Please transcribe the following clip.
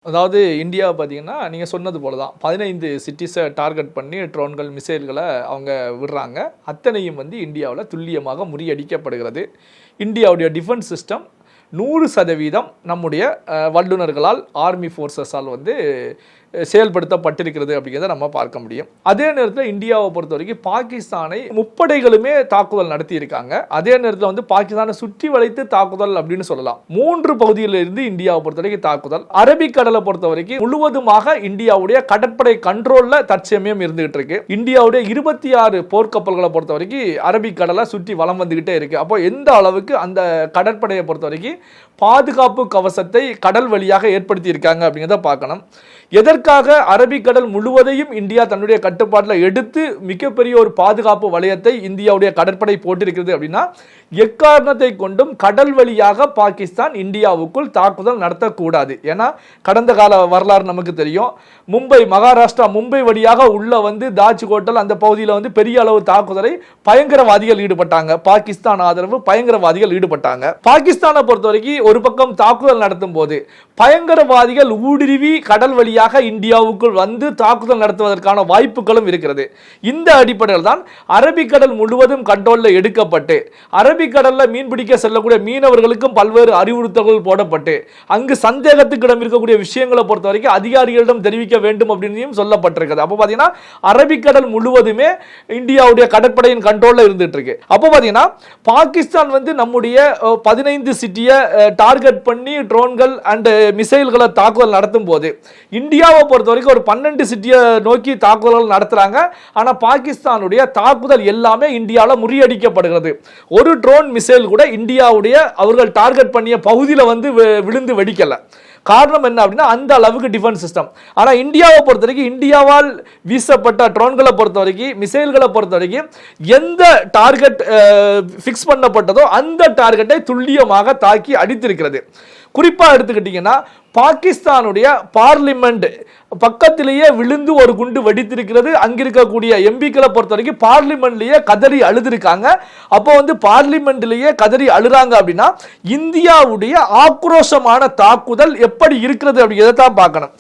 அதாவது இந்தியாவை பார்த்தீங்கன்னா, நீங்க சொன்னது போல தான். 15 சிட்டீஸ டார்கெட் பண்ணி ட்ரோன்கள், மிசைல்கள அவங்க விடுறாங்க. அத்தனையும் வந்து இந்தியாவுல துல்லியமாக முறியடிக்கப்படுகிறது. இந்தியாவுடைய டிஃபென்ஸ் சிஸ்டம் 100% நம்முடைய வல்லுநர்களால், ஆர்மி ஃபோர்ஸஸால் வந்து செயல்படுத்தப்பட்டிருக்கிறது அப்படிங்கிறத நம்ம பார்க்க முடியும். அதே நேரத்தில் இந்தியாவை பொறுத்த வரைக்கும் பாகிஸ்தானை முப்படைகளுமே தாக்குதல் நடத்தி இருக்காங்க. அதே நேரத்தில் வந்து பாகிஸ்தானை சுற்றி வளைத்து தாக்குதல் அப்படின்னு சொல்லலாம். 3 பகுதியில் இருந்து இந்தியாவை பொறுத்த வரைக்கும் தாக்குதல். அரபிக்கடலை பொறுத்த வரைக்கும் முழுவதுமாக இந்தியாவுடைய கடற்படை கண்ட்ரோல்ல தற்சமயம் இருந்துகிட்டு இருக்கு. இந்தியாவுடைய 26 போர்க்கப்பல்களை பொறுத்த வரைக்கும் அரபிக்கடலை சுற்றி வலம் வந்துகிட்டே இருக்கு. அப்போ எந்த அளவுக்கு அந்த கடற்படையை பொறுத்த வரைக்கும் பாதுகாப்பு கவசத்தை கடல் வழியாக ஏற்படுத்தி இருக்காங்க அப்படிங்கிறத பார்க்கணும். எதற்காக அரபிக்கடல் முழுவதையும் இந்தியா தன்னுடைய கட்டுப்பாட்டில் எடுத்து மிகப்பெரிய ஒரு பாதுகாப்பு வளையத்தை இந்தியாவுடைய கடற்படை போட்டிருக்கிறது அப்படின்னா, எக்காரணத்தை கொண்டும் கடல் வழியாக பாகிஸ்தான் இந்தியாவுக்குள் தாக்குதல் நடத்தக்கூடாது. ஏன்னா கடந்த கால வரலாறு நமக்கு தெரியும். மகாராஷ்டிரா மும்பை வழியாக உள்ள வந்து தாஜ் ஹோட்டல் அந்த பகுதியில் வந்து பெரிய அளவு தாக்குதலை பயங்கரவாதிகள் ஈடுபட்டாங்க. பாகிஸ்தான் ஆதரவு பயங்கரவாதிகள் ஈடுபட்டாங்க. பாகிஸ்தானை பொறுத்த வரைக்கும் ஒரு பக்கம் தாக்குதல் நடத்தும் போது பயங்கரவாதிகள் ஊடுருவி கடல் வழியாக இந்தியாவுக்குள் வந்து தாக்குதல் நடத்துவதற்கான வாய்ப்புகளும் இருக்கிறது. இந்த அடிப்படையில் தான் அரபிக்கடல் முழுவதும் கண்ட்ரோல்ல எடுக்கப்பட்டு அரபிக்கடல்ல மீன்பிடிக்க செல்லக்கூடிய மீனவர்களுக்கும் பல்வேறு அறிவுறுத்தல்கள் போடப்பட்டு அங்கு சந்தேகத்துக்கு இடம் இருக்கக்கூடிய விஷயங்களை பொறுத்த வரைக்கும் அதிகாரிகளிடம் தெரிவிக்க வேண்டும் அப்படின்னு சொல்லப்பட்டிருக்கிறது. அப்போ பாத்தீங்கன்னா அரபிக்கடல் முழுவதுமே இந்தியாவுடைய கடற்படையின் கண்ட்ரோல்ல இருந்துட்டு இருக்கு. அப்போ பாத்தீங்கன்னா பாகிஸ்தான் வந்து நம்முடைய 15 சிட்டியை டார்கெட் பண்ணி ட்ரோன்கள் அண்ட் மிசைல்களை தாக்குதல் நடத்தும் போது இந்தியாவை பொறுத்த வரைக்கும் ஒரு 12 சிட்டியை நோக்கி தாக்குதல்கள் நடத்துறாங்க. ஆனா பாகிஸ்தானுடைய தாக்குதல் எல்லாமே இந்தியாவில் முறியடிக்கப்படுகிறது. ஒரு ட்ரோன் மிசைல் கூட இந்தியாவுடைய அவர்கள் டார்கெட் பண்ணிய பகுதியில் வந்து விழுந்து வெடிக்கல. காரணம் என்ன அப்படின்னா அந்த அளவுக்கு டிஃபென்ஸ் சிஸ்டம். ஆனா இந்தியாவை பொறுத்த வரைக்கும் இந்தியாவால் வீசப்பட்ட ட்ரோன்களை பொறுத்த வரைக்கும் மிசைல்களை பொறுத்த வரைக்கும் எந்த டார்கெட் ஃபிக்ஸ் பண்ணப்பட்டதோ அந்த டார்கெட்டை துல்லியமாக தாக்கி அடித்திருக்கிறது. குறிப்பா எடுத்துக்கிட்டீங்கன்னா பாகிஸ்தானுடைய பார்லிமெண்ட் பக்கத்திலேயே விழுந்து ஒரு குண்டு வெடித்திருக்கிறது. அங்கிருக்கக்கூடிய எம்பிக்களை பொறுத்த வரைக்கும் பார்லிமெண்ட்லயே கதறி அழுதுருக்காங்க. அப்போ வந்து பார்லிமெண்ட்லயே கதறி அழுறாங்க அப்படின்னா இந்தியாவுடைய ஆக்ரோஷமான தாக்குதல் எப்படி இருக்கிறது அப்படிங்கிறத தான் பார்க்கணும்.